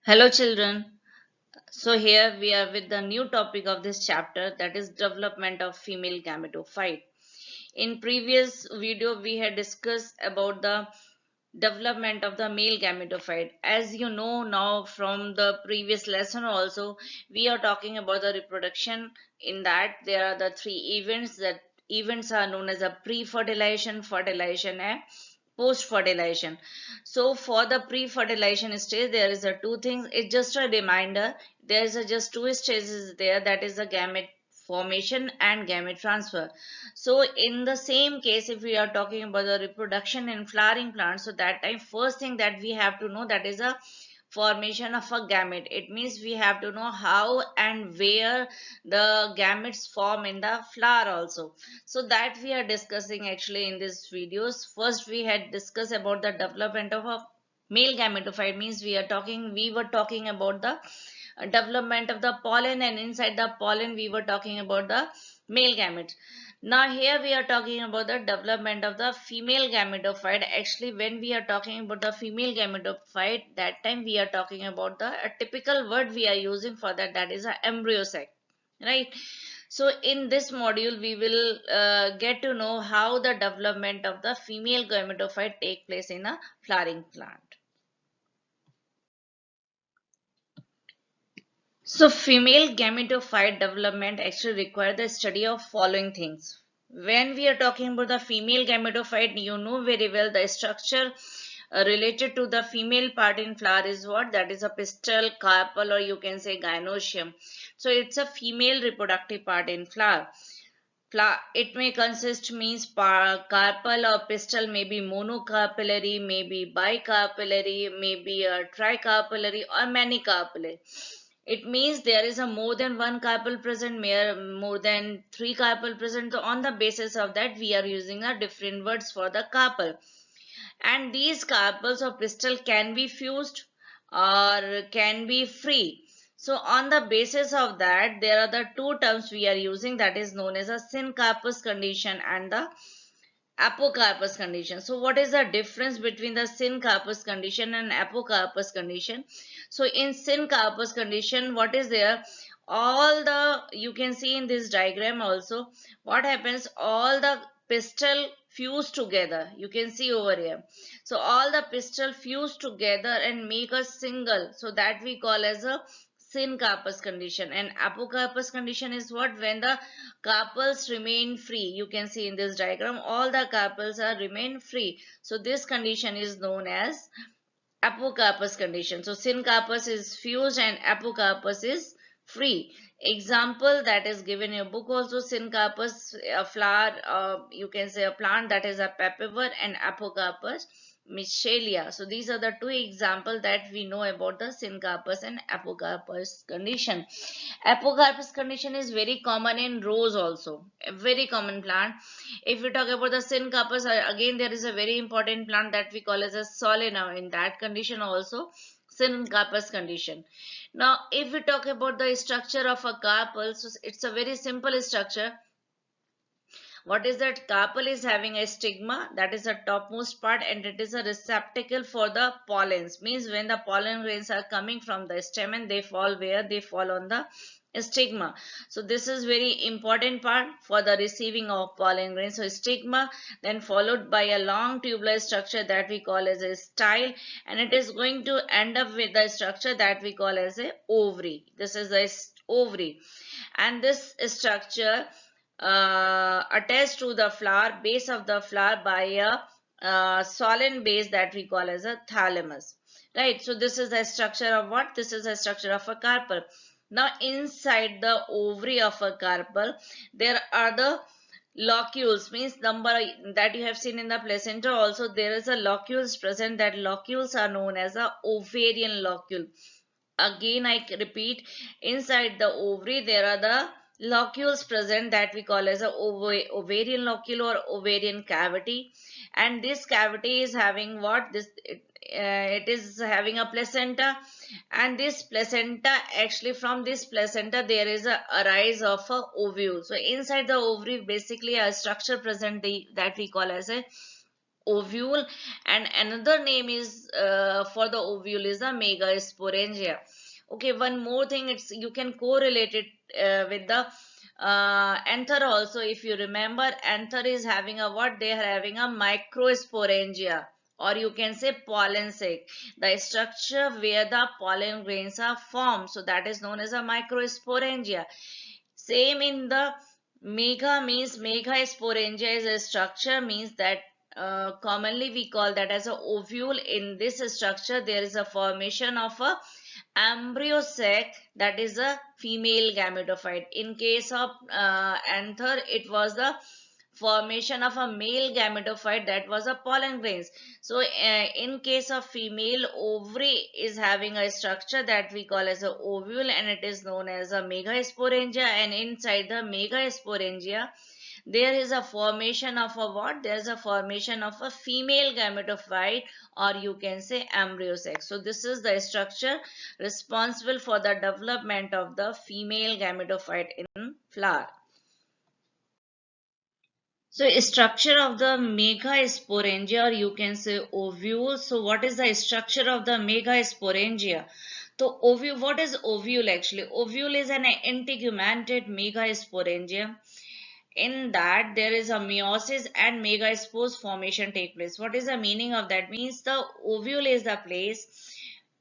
Hello, children. So, here we are with the new topic of this chapter, that is development of female gametophyte. In previous video, we had discussed about the development of the male gametophyte. As you know now from the previous lesson also, we are talking about the reproduction. In that, there are the three events. That events are known as a pre-fertilization, fertilization, and post-fertilization. So for the pre-fertilization stage, there is a two things. It's just a reminder. There is a just two stages there. That is the gamete formation and gamete transfer. So in the same case, if we are talking about the reproduction in flowering plants, so that time first thing that we have to know, that is a formation of a gamete. It means we have to know how and where the gametes form in the flower also. So that we are discussing actually in these videos. First we had discussed about the development of a male gametophyte. Means we were talking about the development of the pollen, and inside the pollen we were talking about the male gamete. Now here we are talking about the development of the female gametophyte. Actually, when we are talking about the female gametophyte, that time we are talking about the a typical word we are using for that, that is a embryo sac, right? So in this module we will get to know how the development of the female gametophyte take place in a flowering plant. So female gametophyte development actually require the study of following things. When we are talking about the female gametophyte, you know very well the structure related to the female part in flower is what? That is a pistil, carpel, or you can say gynoecium. So it's a female reproductive part in flower. It may consist means carpel or pistil may be monocarpellary, maybe bicarpellary, maybe a tricarpellary or manicarpellary. It means there is a more than one carpel present, more than three carpel present. So on the basis of that, we are using a different words for the carpel. And these carpels or pistil can be fused or can be free. So on the basis of that, there are the two terms we are using, that is known as a syncarpous condition and the apocarpous condition. So what is the difference between the syncarpous condition and apocarpous condition? So in syncarpous condition, what is there? All the, you can see in this diagram also, what happens, all the pistil fuse together, you can see over here. So all the pistil fuse together and make a single, so that we call as a syncarpous condition. And apocarpous condition is what? When the carpels remain free. You can see in this diagram all the carpels are remain free. So this condition is known as apocarpous condition. So syncarpous is fused and apocarpous is free. Example that is given in your book also, syncarpous, a flower, you can say a plant, that is a papaver, and apocarpus michelia. So these are the two examples that we know about the syncarpous and apocarpus condition. Apocarpus condition is very common in rose also, a very common plant. If we talk about the syncarpus, again there is a very important plant that we call as a solana. In that condition also, syncarpus condition. Now if we talk about the structure of a carpel, so it's a very simple structure. What is that? Carpel is having a stigma, that is the topmost part, and it is a receptacle for the pollens. Means when the pollen grains are coming from the stamen, they fall where? They fall on the stigma. So this is very important part for the receiving of pollen grains. So stigma, then followed by a long tubular structure that we call as a style, and it is going to end up with the structure that we call as a ovary. This is the ovary, and this structure attached to the flower, base of the flower, by a solen base that we call as a thalamus, right? So this is the structure of what? This is the structure of a carpel. Now inside the ovary of a carpel, there are the locules. Means number that you have seen in the placenta also, there is a locules present. That locules are known as a ovarian locule. Again I repeat, inside the ovary there are the locules present that we call as a ovarian locule or ovarian cavity. And this cavity is having what? It is having a placenta, and this placenta, actually from this placenta there is a rise of a ovule. So inside the ovary basically a structure present, that we call as a ovule, and another name is for the ovule is the megasporangia. Okay, one more thing, it's you can correlate it with the anther also. If you remember, anther is having a what, they are having a microsporangia, or you can say pollen sac, the structure where the pollen grains are formed, so that is known as a microsporangia. Same in the mega, means megasporangia is a structure, means that commonly we call that as a ovule. In this structure there is a formation of a embryo sac, that is a female gametophyte. In case of anther, it was the formation of a male gametophyte, that was a pollen grains. So in case of female, ovary is having a structure that we call as a ovule, and it is known as a megasporangia. And inside the megasporangia there is a formation of a what, there is a formation of a female gametophyte, or you can say embryo sac. So this is the structure responsible for the development of the female gametophyte in flower. So structure of the megasporangia, or you can say ovule. So what is the structure of the megasporangia? So ovule, what is ovule actually? Ovule is an integumented megasporangia. In that there is a meiosis and megaspore formation take place. What is the meaning of that? Means the ovule is the place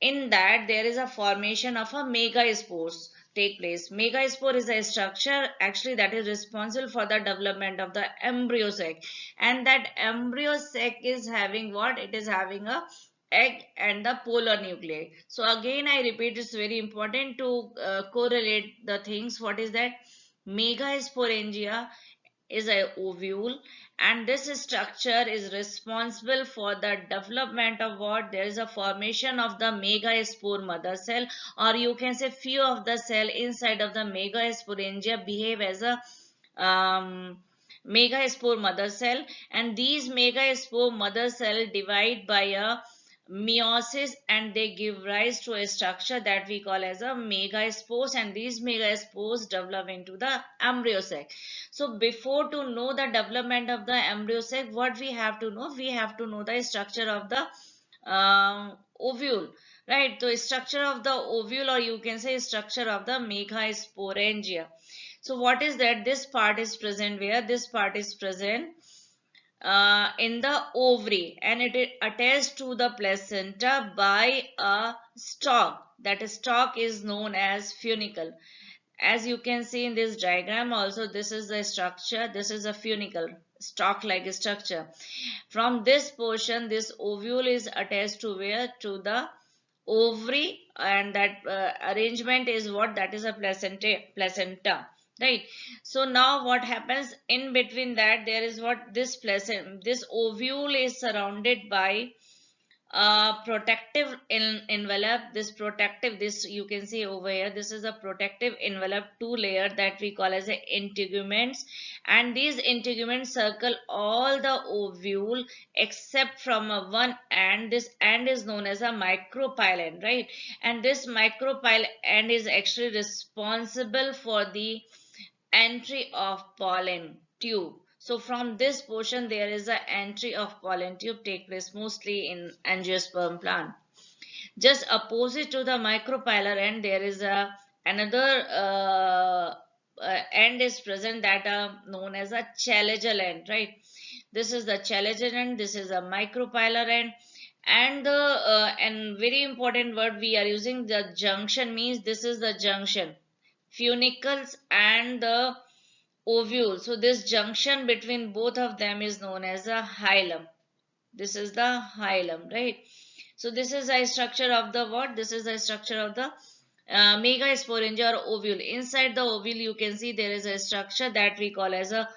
in that there is a formation of a megaspores take place. Megaspore is a structure actually that is responsible for the development of the embryo sac, and that embryo sac is having what, it is having a egg and the polar nuclei. So again I repeat, it's very important to correlate the things. What is that? Megasporangia is a ovule, and this structure is responsible for the development of what, there is a formation of the megaspore mother cell, or you can say few of the cell inside of the megasporangia behave as a megaspore mother cell, and these megaspore mother cell divide by a meiosis, and they give rise to a structure that we call as a megaspores, and these megaspores develop into the embryo sac. So before to know the development of the embryo sac, what we have to know? We have to know the structure of the ovule, right? So structure of the ovule, or you can say structure of the megasporangia. So what is that? This part is present where? This part is present in the ovary, and it is attached to the placenta by a stalk. That stalk is known as funicle. As you can see in this diagram also, this is the structure, this is a funicle, stalk like structure. From this portion, this ovule is attached to where? To the ovary, and that arrangement is what, that is a placenta, right? So now what happens in between that, there is what, this placenta, this ovule is surrounded by protective envelope. This protective, this you can see over here, this is a protective envelope, two layer, that we call as a integuments, and these integuments circle all the ovule except from a one end. This end is known as a micropyle, right? And this micropyle end is actually responsible for the entry of pollen tube. So from this portion there is an entry of pollen tube take place mostly in angiosperm plant. Just opposite to the micropylar end, there is a another end is present, that are known as a chalager end, right? This is the chalager end, this is a micropylar end, and the and very important word we are using, the junction, means this is the junction, funicles and the ovule. So this junction between both of them is known as a hilum. This is the hilum, right? So this is a structure of the what? This is the structure of the megasporangia or ovule. Inside the ovule, you can see there is a structure that we call as a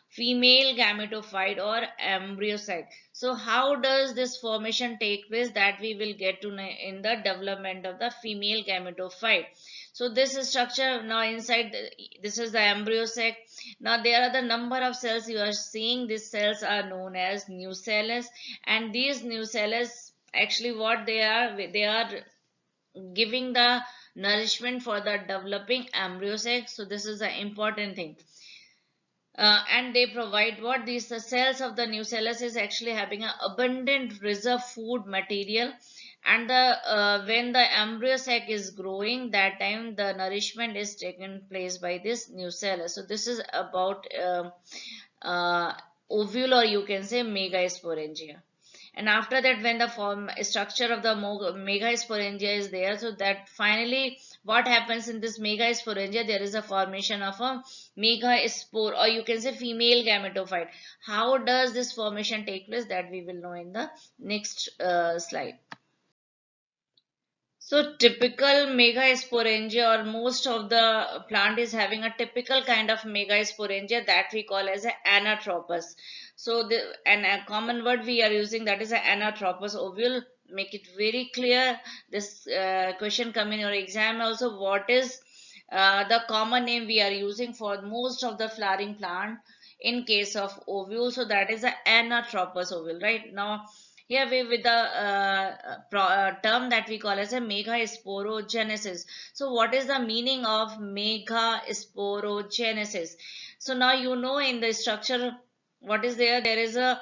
female gametophyte or embryo sac. So how does this formation take place? That we will get to know in the development of the female gametophyte. So this structure now inside this is the embryo sac. Now there are the number of cells you are seeing. These cells are known as nucellus, and these nucellus actually what they are giving the nourishment for the developing embryo sac. So this is the important thing. and they provide what these the cells of the nucellus is actually having an abundant reserve food material, and the when the embryo sac is growing, that time the nourishment is taken place by this nucellus. So this is about uh, ovule, or you can say megasporangia. And after that, when the form structure of the megasporangia is there, so that finally what happens in this megasporangia, there is a formation of a megaspore, or you can say female gametophyte. How does this formation take place, that we will know in the next slide. So typical megasporangia, or most of the plant is having a typical kind of megasporangia that we call as a anatropous. So a common word we are using, that is a anatropous ovule. Make it very clear. This question come in your exam also. What is the common name we are using for most of the flowering plant in case of ovule? So that is a anatropous ovule. Right now here we with the term that we call as a megasporogenesis. So what is the meaning of megasporogenesis? So now you know in the structure what is there. There is a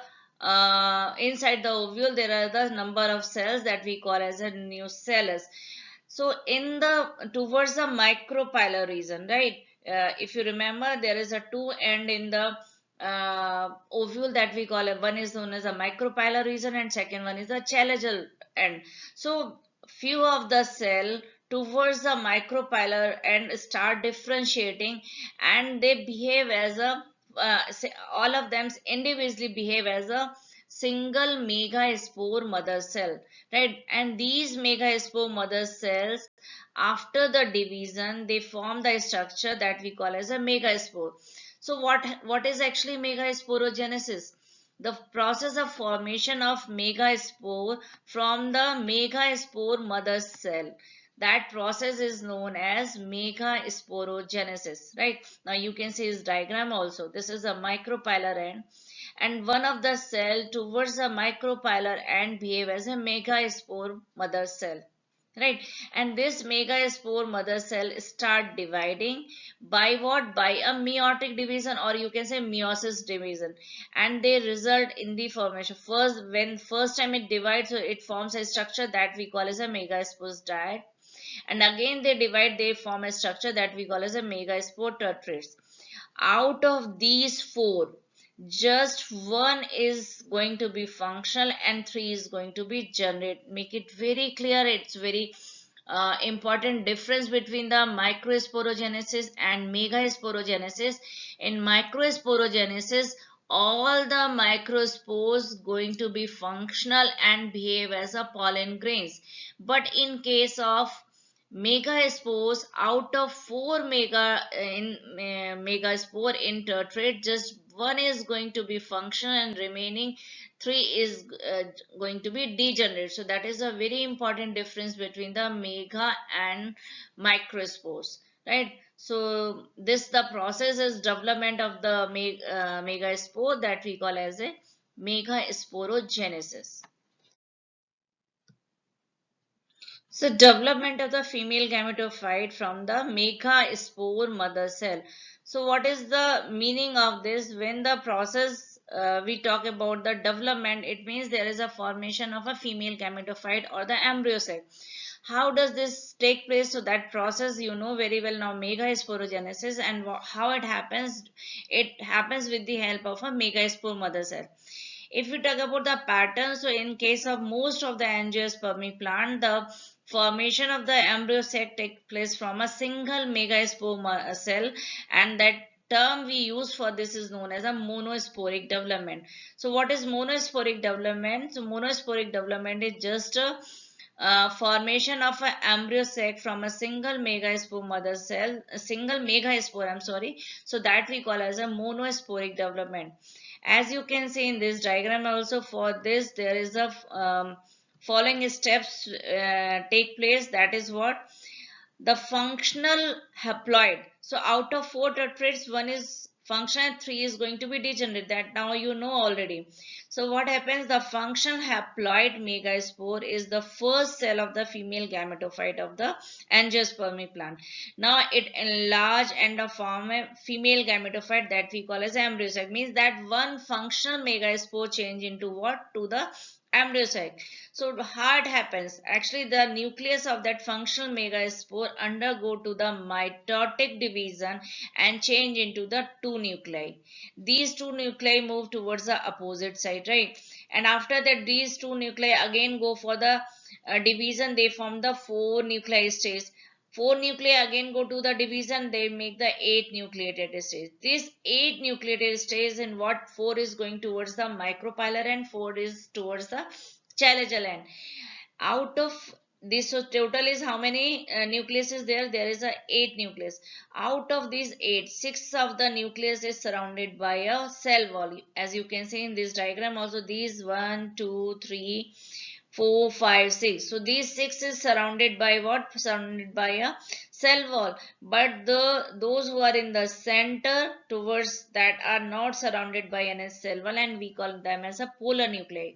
inside the ovule there are the number of cells that we call as a nucellus. So in the towards the micropylar region, right? If you remember, there is a two end in the ovule that we call it. One is known as a micropylar region, and second one is the chalagial end. So few of the cell towards the micropylar end start differentiating, and they behave as a all of them individually behave as a single megaspore mother cell, right? And these megaspore mother cells, after the division, they form the structure that we call as a megaspore. So what is actually megasporogenesis? The process of formation of megaspore from the megaspore mother cell. That process is known as megasporogenesis, right? Now you can see this diagram also. This is a micropylar end, and one of the cell towards the micropylar end behave as a megaspore mother cell, right? And this megaspore mother cell start dividing by what? By a meiotic division, or you can say meiosis division, and they result in the formation. First time it divides, so it forms a structure that we call as a megaspore diet, and again they divide, they form a structure that we call as a megaspore tertiates. Out of these four, just one is going to be functional and three is going to be generate. Make it very clear. It's very important difference between the microsporogenesis and megasporogenesis. In microsporogenesis, all the microspores going to be functional and behave as a pollen grains. But in case of megaspores, out of four megaspore in tertiary, just one is going to be functional and remaining three is going to be degenerate. So that is a very important difference between the mega and microspores, right? So this the process is development of the megaspore that we call as a megasporogenesis. So development of the female gametophyte from the megaspore mother cell. So what is the meaning of this? When the process we talk about the development, it means there is a formation of a female gametophyte or the embryo sac. How does this take place? So that process you know very well now, megasporogenesis, and how it happens. It happens with the help of a megaspore mother cell. If we talk about the pattern, so in case of most of the angiospermic plant, the formation of the embryo sac takes place from a single megaspore cell, and that term we use for this is known as a monosporic development. So what is monosporic development? So monosporic development is just a formation of an embryo sac from a single megaspore mother cell, a single megaspore, I'm sorry. So that we call as a monosporic development. As you can see in this diagram also, for this there is a following steps take place. That is what? The functional haploid. So out of four tetrads, one is function 3 is going to be degenerate, that now you know already. So what happens, the functional haploid megaspore is the first cell of the female gametophyte of the angiospermic plant. Now it enlarge and form a female gametophyte that we call as embryosac, means that one functional megaspore change into what, to the embryosac. So hard happens, actually the nucleus of that functional megaspore undergo to the mitotic division and change into the two nuclei. These two nuclei move towards the opposite side, right? And after that these two nuclei again go for the division, they form the four nuclei stage. Four nuclei again go to the division, they make the eight nucleated stage. This eight nucleated stage, in what, four is going towards the micropylar and four is towards the chalazel end. Out of this, so total is how many nucleus is there? There is a eight nucleus. Out of these eight, six of the nucleus is surrounded by a cell wall. As you can see in this diagram also, these 1, 2, 3, 4, 5, 6. So these 6 is surrounded by what? Surrounded by a cell wall. But those who are in the center towards that are not surrounded by any cell wall, and we call them as a polar nuclei.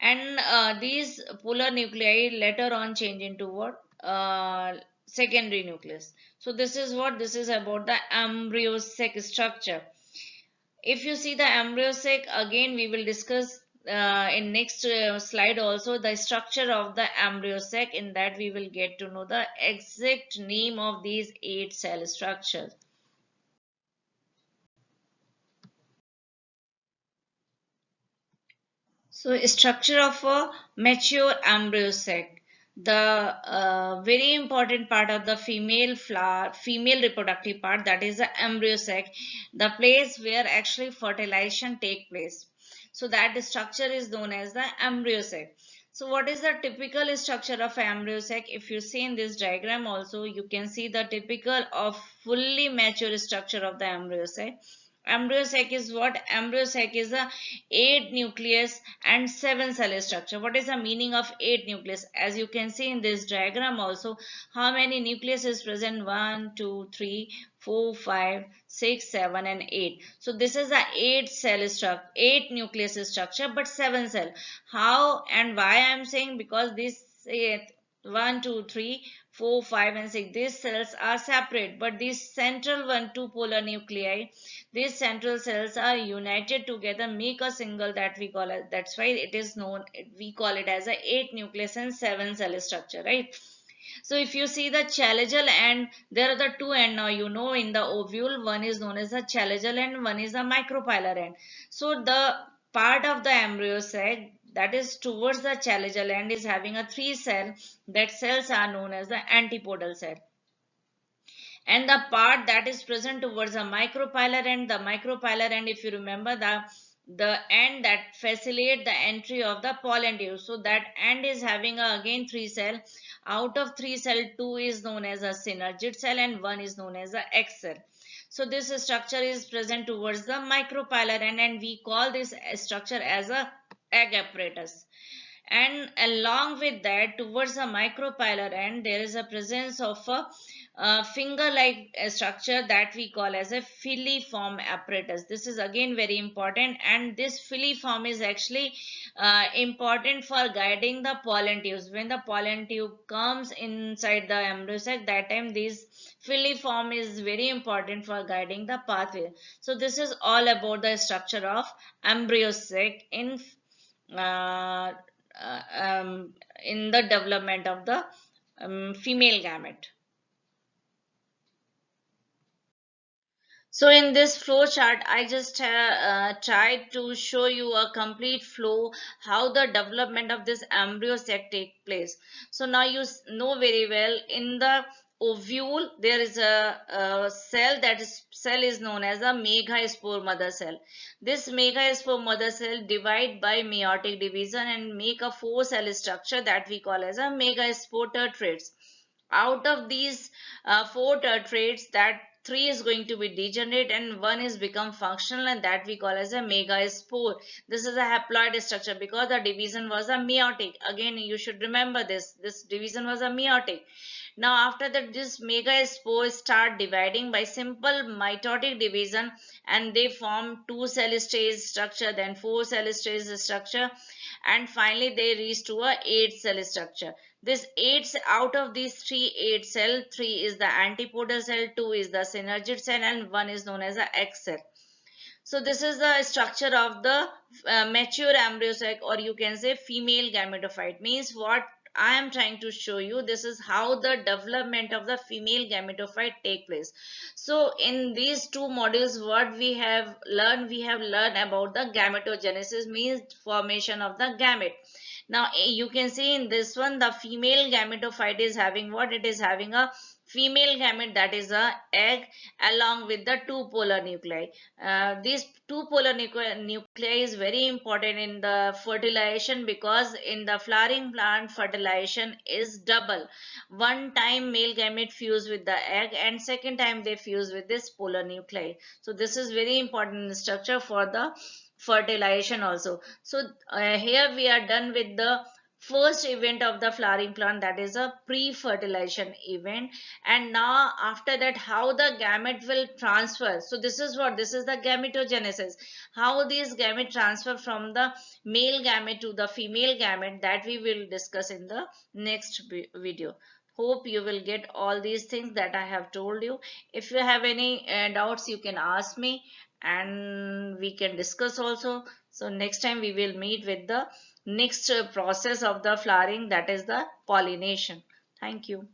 And these polar nuclei later on change into what? Secondary nucleus. So this is what, this is about the embryo-sac structure. If you see the embryo-sac, again we will discuss in next slide also the structure of the embryo-sac. In that we will get to know the exact name of these 8 cell structures. So structure of a mature embryo sac. The very important part of the female flower, female reproductive part, that is the embryo sac, the place where actually fertilization take place. So that structure is known as the embryo sac. So what is the typical structure of embryo sac? If you see in this diagram also, you can see the typical of fully mature structure of the embryo sac. Embryo sac is what? Embryo sac is a 8 nucleus and 7 cell structure. What is the meaning of 8 nucleus? As you can see in this diagram also, how many nucleus is present? 1, 2, 3, 4, 5, 6, 7 and 8. So this is a 8 cell structure, 8 nucleus structure, but 7 cell. How and why I am saying? Because this 1, 2, 3, 4, 5 and 6, these cells are separate, but these central 1, 2 polar nuclei, these central cells are united together, make a single, that we call it. That's why it is known, we call it as a 8 nucleus and 7 cell structure, right? So if you see the chalazel end, there are the two end now, you know, in the ovule, one is known as the chalazel end, one is the micropylar end. So the part of the embryo sac that is towards the chalazel end is having a 3 cell, that cells are known as the antipodal cell. And the part that is present towards the micropylar end, the micropylar end, if you remember, the end that facilitate the entry of the pollen tube. So that end is having again 3 cell. Out of 3 cell, 2 is known as a synergid cell and 1 is known as a X cell. So this structure is present towards the micropylar end, and we call this structure as a egg apparatus. And along with that, towards the micropylar end, there is a presence of a finger-like structure that we call as a filiform apparatus. This is again very important, and this filiform is actually important for guiding the pollen tubes. When the pollen tube comes inside the embryo sac, that time this filiform is very important for guiding the pathway. So this is all about the structure of embryo sac uh, in the development of the female gamete. So in this flow chart, I just tried to show you a complete flow, how the development of this embryo sac take place. So now you know very well, in the ovule there is a cell, that is cell is known as a megaspore mother cell. This megaspore mother cell divide by meiotic division and make a 4 cell structure that we call as a megaspore tertrates. Out of these 4 tertrates, that 3 is going to be degenerate and 1 is become functional, and that we call as a megaspore. This is a haploid structure because the division was a meiotic. Again, you should remember this division was a meiotic. Now after that, this megaspores start dividing by simple mitotic division, and they form two cell stage structure, then four cell stage structure, and finally they reach to a eight cell structure. This eight, out of these three eight cell, three is the antipodal cell, two is the synergid cell, and one is known as a X cell. So this is the structure of the mature embryosac, or you can say female gametophyte. Means what I am trying to show you, this is how the development of the female gametophyte take place. So in these two modules, what we have learned about the gametogenesis, means formation of the gamete. Now you can see in this one, the female gametophyte is having what? It is having a female gamete, that is a egg, along with the two polar nuclei. These two polar nuclei is very important in the fertilization, because in the flowering plant, fertilization is double. One time male gamete fuse with the egg, and second time they fuse with this polar nuclei. So this is very important structure for the fertilization also. So here we are done with the first event of the flowering plant, that is a pre-fertilization event. And now after that, how the gamete will transfer. So this is what, this is the gametogenesis, how these gamete transfer from the male gamete to the female gamete, that we will discuss in the next video. Hope you will get all these things that I have told you. If you have any doubts, you can ask me, and we can discuss also. So next time we will meet with the next process of the flowering, that is the pollination. Thank you.